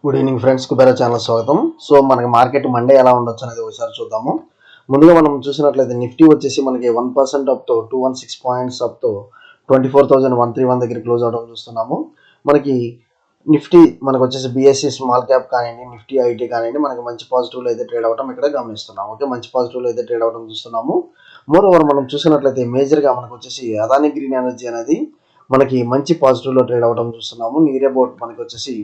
Good evening friends, Kubera channel స్వాగతం. So మనకి market Monday ఎలా ఉండొచ్చు అనేది ఒకసారి చూద్దాము. ముందుగా మనం చూసినట్లయితే నిఫ్టీ వచ్చేసి మనకి 1% అప్తో 216 పాయింట్స్ అప్తో 24,131 దగ్గర క్లోజ్ అవడం చూస్తున్నాము. మనకి నిఫ్టీ మనకు వచ్చేసి బిఎస్సి స్మాల్ క్యాప్ కానివ్వండి, నిఫ్టీ ఐటీ కానివ్వండి, మనకి మంచి పాజిటివ్లో అయితే ట్రేడ్ అవ్వడం ఇక్కడ గమనిస్తున్నాము. ఓకే, మంచి పాజిటివ్లో అయితే ట్రేడ్ అవ్వడం చూస్తున్నాము. మోర్ ఓవర్ మనం చూసినట్లయితే మేజర్గా మనకు వచ్చేసి అదాని గ్రీన్ ఎనర్జీ అనేది మనకి మంచి పాజిటివ్లో ట్రేడ్ అవ్వడం చూస్తున్నాము. నియర్ అబౌట్ మనకి వచ్చేసి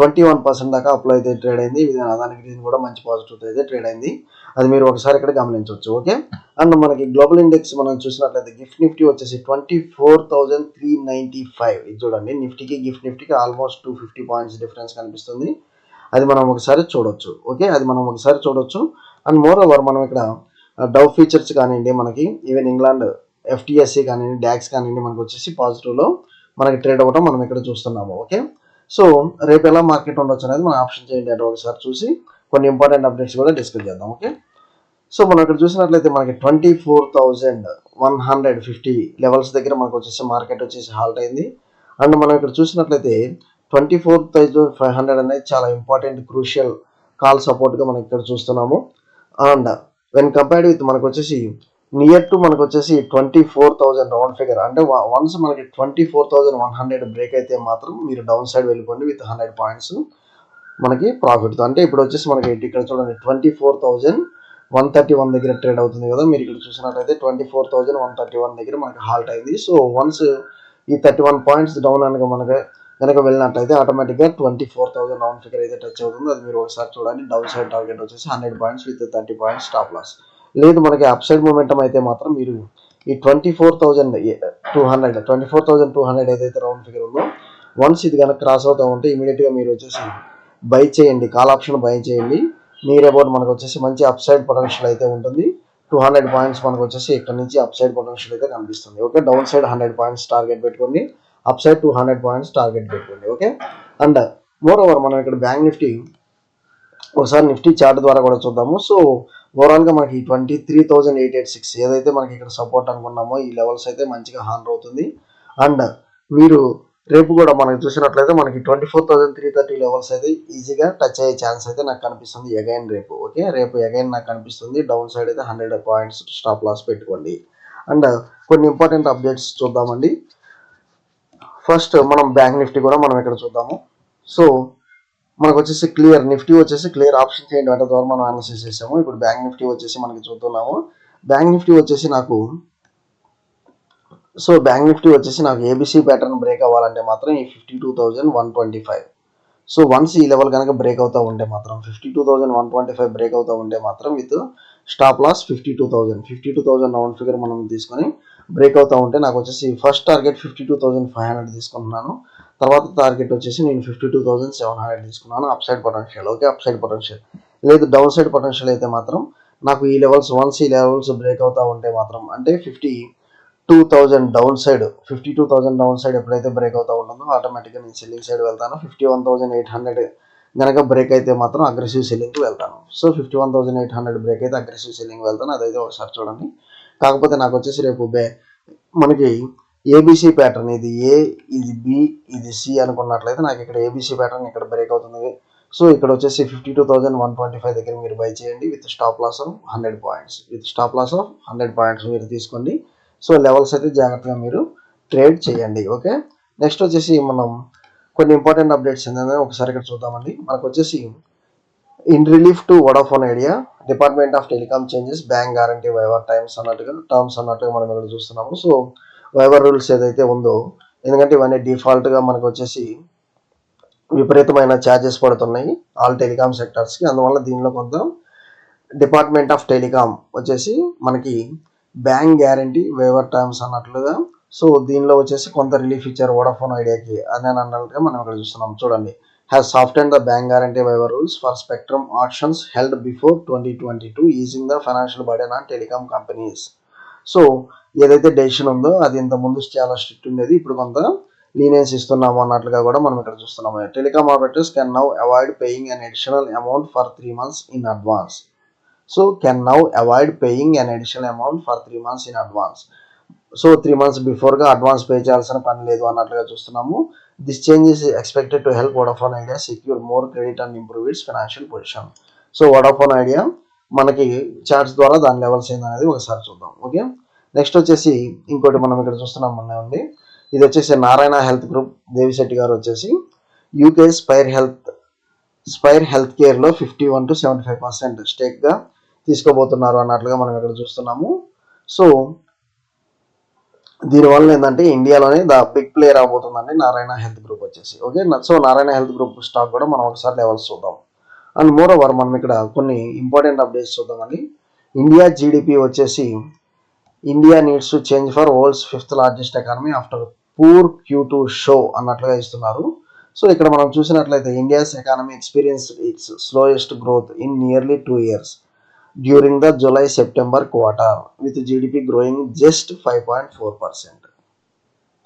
21% దాకా అప్లో అయితే ట్రేడ్ అయింది. అదాని గ్రీన్ కూడా మంచి పాజిటివ్ అయితే ట్రేడ్ అయింది. అది మీరు ఒకసారి ఇక్కడ గమనించవచ్చు. ఓకే, అండ్ మనకి గ్లోబల్ ఇండెక్స్ మనం చూసినట్లయితే గిఫ్ట్ నిఫ్టీ వచ్చేసి 24,395. ఇది చూడండి, గిఫ్ట్ నిఫ్టీకి ఆల్మోస్ట్ 250 పాయింట్స్ డిఫరెన్స్ కనిపిస్తుంది. అది మనం ఒకసారి చూడొచ్చు. ఓకే, అది మనం ఒకసారి చూడొచ్చు. అండ్ మోర్ ఓవర్ మనం ఇక్కడ డవ్ ఫీచర్స్ కానివ్వండి, మనకి ఈవెన్ ఇంగ్లాండ్ ఎఫ్టిఎస్సి కానివ్వండి, డాక్స్ కానివ్వండి, మనకు వచ్చేసి పాజిటివ్లో మనకి ట్రేడ్ అవ్వడం మనం ఇక్కడ చూస్తున్నాము. ఓకే, సో రేపు ఎలా మార్కెట్ ఉండొచ్చు అనేది మనం ఆప్షన్ చేయండి అంటే ఒకసారి చూసి కొన్ని ఇంపార్టెంట్ అప్డేట్స్ కూడా డిస్కస్ చేద్దాం. ఓకే, సో మనం ఇక్కడ చూసినట్లయితే మనకి 24,150 లెవెల్స్ దగ్గర మనకు వచ్చేసి మార్కెట్ వచ్చేసి హాల్ట్ అయింది. అండ్ మనం ఇక్కడ చూసినట్లయితే 24,500 అనేది చాలా ఇంపార్టెంట్ క్రూషియల్ కాల్ సపోర్ట్గా మనం ఇక్కడ చూస్తున్నాము. అండ్ వెన్ కంపేర్డ్ విత్ మనకు వచ్చేసి నియర్ టు మనకు వచ్చేసి 24,000 రౌండ్ ఫిగర్, అంటే వన్స్ మనకి 24,100 బ్రేక్ అయితే మాత్రం మీరు డౌన్ సైడ్ వెళ్ళిపోండి విత్ 100 పాయింట్స్ మనకి ప్రాఫిట్తో. అంటే ఇప్పుడు వచ్చేసి మనకి ఇక్కడ చూడండి 24,131 దగ్గర ట్రేడ్ అవుతుంది కదా. మీరు ఇక్కడ చూసినట్లయితే 24,131 దగ్గర మనకి హాల్ట్ అయింది. సో వన్స్ ఈ 31 పాయింట్స్ డౌన్ అనగా మనకి కనుక వెళ్ళినట్లయితే ఆటోమేటిక్గా 24,000 రౌండ్ ఫిగర్ అయితే టచ్ అవుతుంది. అది మీరు ఒకసారి చూడండి. డౌన్ సైడ్ టార్గెట్ వచ్చేసి 100 points with 30 points stop loss. లేదు మనకి అప్ సైడ్ మూమెంటం అయితే మాత్రం మీరు ఈ 24,200 ఏదైతే రౌండ్ ఫిగర్ ఉందో వన్స్ ఇది కనుక క్రాస్ అవుతూ ఉంటే ఇమీడియట్గా మీరు వచ్చేసి బై చేయండి, కాల్ ఆప్షన్ బై చేయండి. నియర్ అబౌట్ మనకు వచ్చేసి మంచి అప్ సైడ్ పొటెన్షియల్ అయితే ఉంటుంది. 200 పాయింట్స్ మనకు వచ్చేసి ఇక్కడ నుంచి అప్ సైడ్ పొటెన్షియల్ అయితే కనిపిస్తుంది. Okay, down side 100 points target పెట్టుకోండి, అప్ సైడ్ 200 పాయింట్స్ టార్గెట్ పెట్టుకోండి. ఓకే, అండ్ మోర్ ఓవర్ మనం ఇక్కడ బ్యాంక్ నిఫ్టీ ఒకసారి నిఫ్టీ చార్ట్ ద్వారా కూడా చూద్దాము. సో ఓవరాల్గా మనకి 23,886 ఏదైతే మనకి ఇక్కడ సపోర్ట్ అనుకున్నామో ఈ లెవెల్స్ అయితే మంచిగా హానర్ అవుతుంది. అండ్ మీరు రేపు కూడా మనకి చూసినట్లయితే మనకి 24,330 లెవెల్స్ అయితే ఈజీగా టచ్ అయ్యే ఛాన్స్ అయితే నాకు కనిపిస్తుంది అగైన్ రేపు. ఓకే, రేపు అగైన్ నాకు కనిపిస్తుంది. డౌన్ సైడ్ అయితే 100 పాయింట్స్ స్టాప్ లాస్ పెట్టుకోండి. అండ్ కొన్ని ఇంపార్టెంట్ అప్డేట్స్ చూద్దామండి. ఫస్ట్ మనం బ్యాంక్ నిఫ్టీ కూడా మనం ఇక్కడ చూద్దాము. సో మనకు వచ్చేసి క్లియర్ నిఫ్టీ వచ్చేసి క్లియర్ ఆప్షన్ చేయండి అంటే ద్వారా మనం అనాలిసిస్ చేసాము. ఇప్పుడు బ్యాంక్ నిఫ్టీ వచ్చేసి మనకి చూస్తున్నాము. బ్యాంక్ నిఫ్టీ వచ్చేసి నాకు ఏబిసి ప్యాటర్న్ బ్రేక్ అవ్వాలంటే మాత్రం ఈ 52,125. సో వన్స్ ఈ లెవెల్ కనుక బ్రేక్ అవుతూ ఉంటే మాత్రం 52,125 బ్రేక్ అవుతూ ఉంటే మాత్రం with stop loss 52,000 round figure మనం తీసుకొని బ్రేక్ అవుతూ ఉంటే నాకు వచ్చేసి ఫస్ట్ టార్గెట్ 52,500 తీసుకుంటున్నాను. తర్వాత టార్గెట్ వచ్చేసి నేను 52,700 తీసుకున్నాను. Up side potential. Okay, up side potential. లేదు డౌన్ సైడ్ పొటెన్షియల్ అయితే మాత్రం నాకు ఈ లెవెల్స్ వన్స్ ఈ లెవెల్స్ బ్రేక్ అవుతూ ఉంటే మాత్రం అంటే 52,000 డౌన్ సైడ్ ఎప్పుడైతే బ్రేక్ అవుతూ ఉంటుందో ఆటోమేటిక్గా నేను సెల్లింగ్ సైడ్ వెళ్తాను. 51,800 కనుక బ్రేక్ అయితే మాత్రం అగ్రెసివ్ సెల్లింగ్కి వెళ్తాను. సో 51,800 బ్రేక్ అయితే అగ్రెసివ్ సెల్లింగ్ వెళ్తాను. అదైతే ఒకసారి చూడండి. కాకపోతే నాకు వచ్చేసి రేపు మనకి ఏబిసి ప్యాటర్న్ ఇది ఏ, ఇది బి, ఇది సి అనుకున్నట్లయితే నాకు ఇక్కడ ఏబిసి ప్యాటర్న్ ఇక్కడ బ్రేక్ అవుతుంది. సో ఇక్కడ వచ్చేసి 52,125 దగ్గర మీరు బై చేయండి with stop loss of 100 points మీరు తీసుకోండి. సో లెవెల్స్ అయితే జాగ్రత్తగా మీరు ట్రేడ్ చేయండి. ఓకే, నెక్స్ట్ వచ్చేసి మనం కొన్ని ఇంపార్టెంట్ అప్డేట్స్ ఏంటంటే ఒకసారి ఇక్కడ చూద్దామండి. మనకు వచ్చేసి in relief to Vodafone idea, department of telecom changes bank guarantee waiver terms అన్నట్టుగా మనం ఇక్కడ చూస్తున్నాము. సో వైవర్ రూల్స్ ఏదైతే ఉందో, ఎందుకంటే ఇవన్నీ డిఫాల్ట్గా మనకు వచ్చేసి విపరీతమైన ఛార్జెస్ పడుతున్నాయి ఆల్ టెలికామ్ సెక్టర్స్కి. అందువల్ల దీనిలో కొంత డిపార్ట్మెంట్ ఆఫ్ టెలికామ్ వచ్చేసి మనకి బ్యాంక్ గ్యారంటీ వేవర్ టర్మ్స్ అన్నట్లుగా సో దీనిలో వచ్చేసి కొంత రిలీఫ్ ఇచ్చారు వోడాఫోన్ ఐడియాకి అని అన్నట్టుగా మనం ఇక్కడ చూస్తున్నాం. చూడండి, has softened the bank guarantee waiver rules for spectrum auctions held before 2022 easing the financial burden on telecom companies. So ఏదైతే డెసిషన్ ఉందో అది ఇంత ముందు చాలా స్ట్రిక్ట్ ఉండేది, ఇప్పుడు కొంత లీనియన్స్ ఇస్తున్నాము అన్నట్లుగా కూడా మనం ఇక్కడ చూస్తున్నాము. Telecom operators can now avoid paying an additional amount for 3 months in advance. So can now avoid paying an additional amount for 3 months in advance. So 3 months బిఫోర్గా అడ్వాన్స్ పే చేయాల్సిన పని లేదు అన్నట్లుగా చూస్తున్నాము. This change is expected to help Vodafone Idea secure more credit and improve its financial position. So Vodafone Idea మనకి charts ద్వారా దాని levels ఏందనేది ఒకసారి చూద్దాం. ఓకే, నెక్స్ట్ వచ్చేసి ఇంకోటి మనం ఇక్కడ చూస్తున్నాం అండి, ఇది వచ్చేసి నారాయణ హెల్త్ గ్రూప్ దేవిశెట్టి గారు వచ్చేసి యూకే స్పైర్ హెల్త్ కేర్లో 51 to 75% స్టేక్గా తీసుకోబోతున్నారు అన్నట్లుగా మనం ఇక్కడ చూస్తున్నాము. సో దీనివల్ల ఏంటంటే ఇండియాలోనే బిగ్ ప్లేయర్ అవబోతుందండి నారాయణ హెల్త్ గ్రూప్ వచ్చేసి. Okay, so Narayana health group stock కూడా మనం ఒకసారి లెవెల్స్ చూద్దాం. అండ్ మోర్ ఓవర్ మనం ఇక్కడ కొన్ని ఇంపార్టెంట్ అప్డేట్స్ చూద్దామండి. ఇండియా జీడిపి వచ్చేసి India needs to change for world's 5th largest economy after poor Q2 show అన్నట్లుగా ఇస్తున్నారు. సో ఇక్కడ మనం చూసినట్లయితే India's economy experience it's slowest growth in nearly 2 years during the July-September quarter with GDP growing just 5.4%.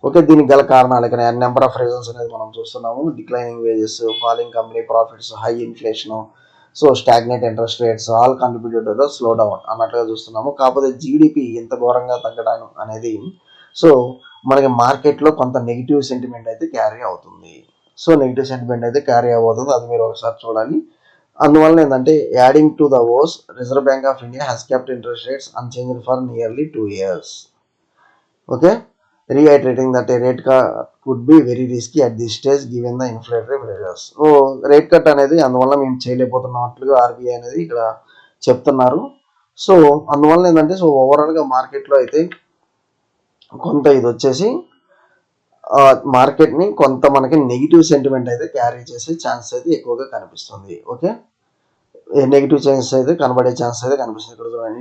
Okay, దీనికి గల కారణాలు ఇక్కడ number of reasons అనేది మనం చూస్తున్నాము. Declining wages, falling company profits, high inflation, so stagnate interest rates all contributed to the slow down అన్నట్లుగా చూస్తున్నాము. కాకపోతే జీడిపి ఎంత ఘోరంగా తగ్గడం అనేది సో మనకి మార్కెట్లో కొంత నెగిటివ్ సెంటిమెంట్ అయితే క్యారీ అవుతుంది. సో నెగిటివ్ సెంటిమెంట్ అయితే క్యారీ అవబోతుంది, అది మీరు ఒకసారి చూడాలి. అందువల్ల ఏంటంటే adding to the vows reserve bank of India has kept interest rates unchanged for nearly 2 years. Okay, reiterating that a rate cut could be very risky at this stage given the inflationary pressures. So rate cut అనేది అందువల్ల మేము చేయలేకపోతున్నట్లుగా RBI అనేది ఇక్కడ చెప్తున్నారు. So అందువల్ల ఏంటంటే so ఓవరాల్గా మార్కెట్లో అయితే కొంత ఇది వచ్చేసి మార్కెట్ని కొంత మనకి నెగిటివ్ సెంటిమెంట్ అయితే క్యారీ చేసే ఛాన్స్ అయితే ఎక్కువగా కనిపిస్తుంది. ఓకే, నెగిటివ్ ఛాన్స్ అయితే కనబడే ఛాన్స్ అయితే కనిపిస్తుంది. ఇక్కడ చూడండి,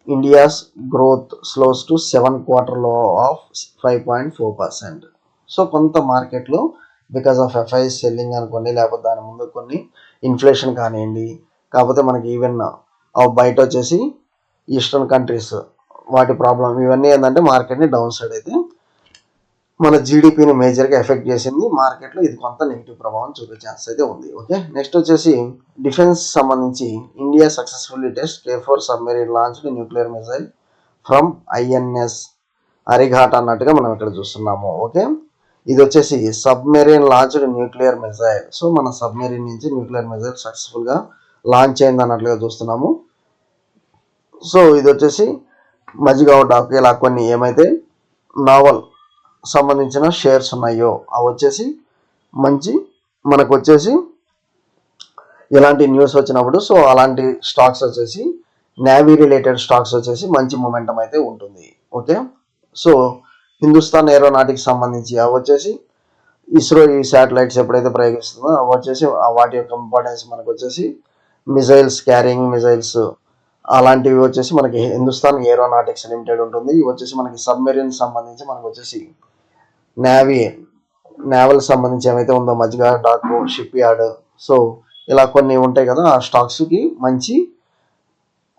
India's growth slows to 7 quarter లో ఆఫ్ 5.4%. సో కొంత మార్కెట్లో బికాస్ ఆఫ్ ఎఫ్ఐఎస్ సెల్లింగ్ అనుకోండి, లేకపోతే దాని ముందు కొన్ని ఇన్ఫ్లేషన్ కానివ్వండి, కాకపోతే మనకి ఈవెన్ బయట వచ్చేసి ఈస్టర్న్ కంట్రీస్ వాటి ప్రాబ్లం ఇవన్నీ ఏంటంటే మార్కెట్ని డౌన్ సైడ్ అయితే మన జీడిపిని మేజర్గా ఎఫెక్ట్ చేసింది. మార్కెట్లో ఇది కొంత నెగిటివ్ ప్రభావం చూపే ఛాన్స్ అయితే ఉంది. ఓకే, నెక్స్ట్ వచ్చేసి డిఫెన్స్ సంబంధించి India successfully test K4 submarine launch nuclear missile from INS Arighaat అన్నట్టుగా మనం ఇక్కడ చూస్తున్నాము. ఓకే, ఇది వచ్చేసి submarine launched nuclear missile. So మన సబ్మెరీన్ నుంచి న్యూక్లియర్ మిసైల్ సక్సెస్ఫుల్గా లాంచ్ అయింది అన్నట్లుగా చూస్తున్నాము. సో ఇది వచ్చేసి మజిగావ్ డాక్ ఇలా కొన్ని ఏమైతే నావల్ సంబంధించిన షేర్స్ ఉన్నాయో అవి వచ్చేసి మంచి మనకు వచ్చేసి ఇలాంటి న్యూస్ వచ్చినప్పుడు సో అలాంటి స్టాక్స్ వచ్చేసి నేవీ రిలేటెడ్ స్టాక్స్ వచ్చేసి మంచి మొమెంటం అయితే ఉంటుంది. ఓకే, సో హిందుస్థాన్ ఏరోనాటిక్స్ సంబంధించి అవి వచ్చేసి ఇస్రో ఈ శాటిలైట్స్ ఎప్పుడైతే ప్రయోగిస్తుందో అవి వచ్చేసి వాటి యొక్క ఇంపార్టెన్స్ మనకు వచ్చేసి మిజైల్స్, క్యారింగ్ మిజైల్స్ అలాంటివి వచ్చేసి మనకి హిందుస్థాన్ ఏరోనాటిక్స్ లిమిటెడ్ ఉంటుంది. ఇవి వచ్చేసి మనకి సబ్మెరీన్ సంబంధించి మనకు వచ్చేసి నేవల్ సంబంధించి ఏమైతే ఉందో మజ్గా డాక్ షిప్ యార్డ్, సో ఇలా కొన్ని ఉంటాయి కదా, ఆ స్టాక్స్కి మంచి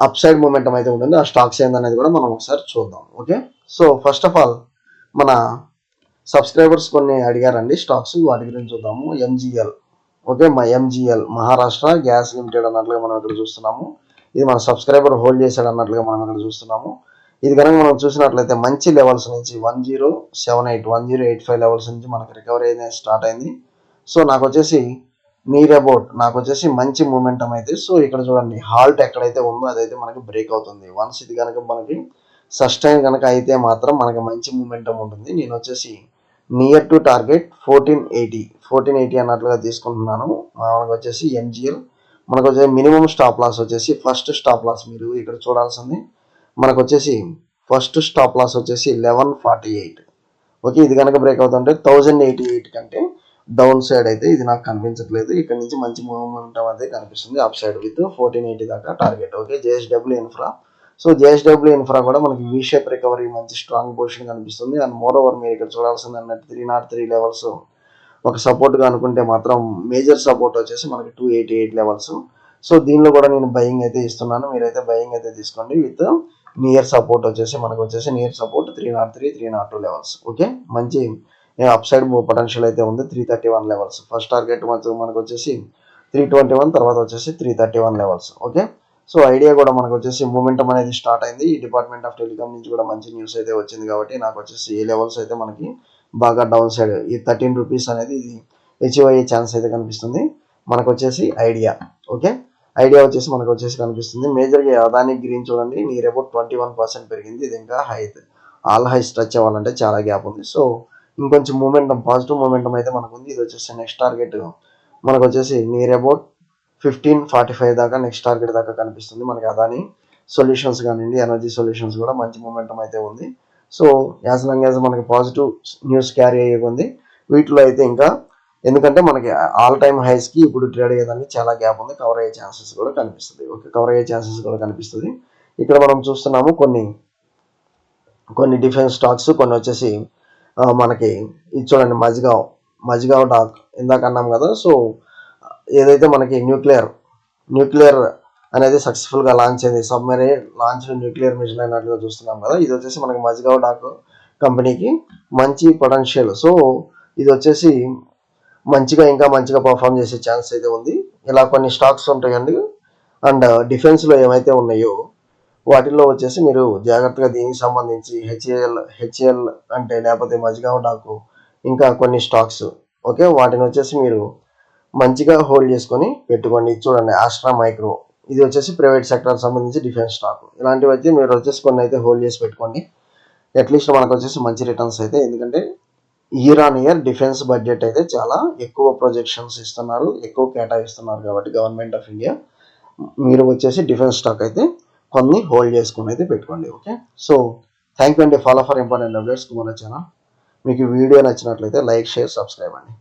అప్ సైడ్ మూమెంటం అయితే ఉంటుంది. ఆ స్టాక్స్ ఏందనేది కూడా మనం ఒకసారి చూద్దాం. Okay, so first of all మన సబ్స్క్రైబర్స్ కొన్ని అడిగారండి స్టాక్స్, వాటి గురించి చూద్దాము. MGL, okay, MGL Maharashtra gas limited అన్నట్లుగా మనం ఇక్కడ చూస్తున్నాము. ఇది మన సబ్స్క్రైబర్ హోల్డ్ చేశాడు అన్నట్లుగా మనం ఇక్కడ చూస్తున్నాము. ఇది కనుక మనం చూసినట్లయితే మంచి లెవెల్స్ నుంచి 1078 1085 లెవెల్స్ నుంచి మనకు రికవరీ అనేది స్టార్ట్ అయింది. సో నాకు వచ్చేసి నాకు వచ్చేసి మంచి మూమెంటం అయితే సో ఇక్కడ చూడండి హాల్ట్ ఎక్కడైతే ఉందో అదైతే మనకి బ్రేక్ అవుతుంది. వన్స్ ఇది కనుక మనకి సస్టైన్ కనుక అయితే మాత్రం మనకి మంచి మూమెంటం ఉంటుంది. నేను వచ్చేసి నియర్ టు టార్గెట్ 1480 అన్నట్లుగా తీసుకుంటున్నాను. మనకు వచ్చేసి MGL మనకు వచ్చేసి మినిమం స్టాప్ లాస్ వచ్చేసి ఫస్ట్ స్టాప్ లాస్ మీరు ఇక్కడ చూడాల్సింది మనకు వచ్చేసి ఫస్ట్ స్టాప్ లాస్ వచ్చేసి 1148. ఓకే, ఇది కనుక బ్రేక్ అవుతుంటే 1088 కంటే డౌన్ సైడ్ అయితే ఇది నాకు కనిపించట్లేదు. ఇక్కడ నుంచి మంచి మూవ్మెంట్ అయితే కనిపిస్తుంది అప్ సైడ్ విత్ 1480 దాకా target. Okay, JSW infra, so JSW infra కూడా మనకి V షేప్ రికవరీ మంచి స్ట్రాంగ్ పొజిషన్ కనిపిస్తుంది. అండ్ మోర్ ఓవర్ మీరు ఇక్కడ చూడాల్సింది అన్నట్టు 303 లెవెల్స్ ఒక సపోర్ట్గా అనుకుంటే మాత్రం మేజర్ సపోర్ట్ వచ్చేసి మనకి 288 లెవెల్స్. సో దీనిలో కూడా నేను బయింగ్ అయితే ఇస్తున్నాను, మీరైతే బయింగ్ అయితే తీసుకోండి. విత్ నియర్ సపోర్ట్ వచ్చేసి మనకు వచ్చేసి నియర్ సపోర్ట్ 303 302 లెవెల్స్. ఓకే, మంచి అప్ సైడ్ పొటెన్షియల్ అయితే ఉంది. 331 లెవెల్స్ ఫస్ట్ టార్గెట్ మనకు వచ్చేసి 321, తర్వాత వచ్చేసి 331 లెవెల్స్. ఓకే, సో ఐడియా కూడా మనకు వచ్చేసి మూమెంటం అనేది స్టార్ట్ అయింది. ఈ డిపార్ట్మెంట్ ఆఫ్ టెలికామ్ నుంచి కూడా మంచి న్యూస్ అయితే వచ్చింది కాబట్టి నాకు వచ్చేసి ఏ లెవెల్స్ అయితే మనకి బాగా డౌన్ సైడ్ ఈ 13 రూపీస్ అనేది ఇది అచీవ్ అయ్యే ఛాన్స్ అయితే కనిపిస్తుంది. మనకు వచ్చేసి ఐడియా ఓకే, ఐడియా వచ్చేసి మనకు వచ్చేసి కనిపిస్తుంది. మేజర్గా అదాని గ్రీన్ చూడండి నియర్ అబౌట్ 21% పెరిగింది. ఇది ఇంకా హై ఆల్ హై స్ట్రెచ్ అవ్వాలంటే చాలా గ్యాప్ ఉంది. సో ఇంకొంచెం మూమెంటం పాజిటివ్ మూమెంటం అయితే మనకు ఉంది. ఇది వచ్చేసి నెక్స్ట్ టార్గెట్ మనకు వచ్చేసి నియర్ అబౌట్ 1545 దాకా నెక్స్ట్ టార్గెట్ దాకా కనిపిస్తుంది. మనకి అదాని సొల్యూషన్స్ కానివ్వండి, ఎనర్జీ సొల్యూషన్స్ కూడా మంచి మూమెంటం అయితే ఉంది. సో యాజ్ లాంగ్ యాజ్ మనకి పాజిటివ్ న్యూస్ క్యారీ అయ్యే ఉంది వీటిలో అయితే ఇంకా, ఎందుకంటే మనకి ఆల్ టైమ్ హైస్కి ఇప్పుడు ట్రేడ్ అయ్యేదానికి చాలా గ్యాప్ ఉంది. కవర్ అయ్యే ఛాన్సెస్ కూడా కనిపిస్తుంది. ఓకే, కవర్ అయ్యే ఛాన్సెస్ కూడా కనిపిస్తుంది. ఇక్కడ మనం చూస్తున్నాము కొన్ని డిఫెన్స్ స్టాక్స్, కొన్ని వచ్చేసి మనకి ఇది చూడండి మజ్గావ్ డాక్ ఇందాక అన్నాం కదా. సో ఏదైతే మనకి న్యూక్లియర్ అనేది సక్సెస్ఫుల్గా లాంచ్ అయింది, సబ్మెరైన్ లాంచ్ న్యూక్లియర్ మిషన్ అయినట్లుగా చూస్తున్నాం కదా. ఇది వచ్చేసి మనకి మజ్గావ్ డాక్ కంపెనీకి మంచి పొటెన్షియల్. సో ఇది వచ్చేసి ఇంకా మంచిగా పర్ఫామ్ చేసే ఛాన్స్ అయితే ఉంది. ఇలా కొన్ని స్టాక్స్ ఉంటాయండి. అండ్ డిఫెన్స్లో ఏమైతే ఉన్నాయో వాటిల్లో వచ్చేసి మీరు జాగ్రత్తగా దీనికి సంబంధించి హెచ్ఏఎల్ అంటే లేకపోతే మజ్గావ్ డాకు ఇంకా కొన్ని స్టాక్స్ ఓకే, వాటిని వచ్చేసి మీరు మంచిగా హోల్డ్ చేసుకొని పెట్టుకోండి. చూడండి ఆస్ట్రా మైక్రో, ఇది వచ్చేసి ప్రైవేట్ సెక్టర్ సంబంధించి డిఫెన్స్ స్టాక్. ఇలాంటివి అయితే మీరు వచ్చేసి కొన్ని అయితే హోల్డ్ చేసి పెట్టుకోండి. అట్లీస్ట్ మనకు వచ్చేసి మంచి రిటర్న్స్ అయితే, ఎందుకంటే year on year defence budget అయితే చాలా ఎక్కువ ప్రొజెక్షన్స్ ఇస్తున్నారు, ఎక్కువ కేటాయిస్తున్నారు. కాబట్టి గవర్నమెంట్ ఆఫ్ ఇండియా మీరు వచ్చేసి డిఫెన్స్ స్టాక్ అయితే కొన్ని హోల్డ్ చేసుకుని అయితే పెట్టుకోండి. ఓకే, సో థ్యాంక్ యూ అండి. ఫాలో ఫర్ ఇంపార్టెంట్ అప్డేట్స్ మన ఛానల్. మీకు వీడియో నచ్చినట్లయితే లైక్, షేర్, సబ్స్క్రైబ్ అండి.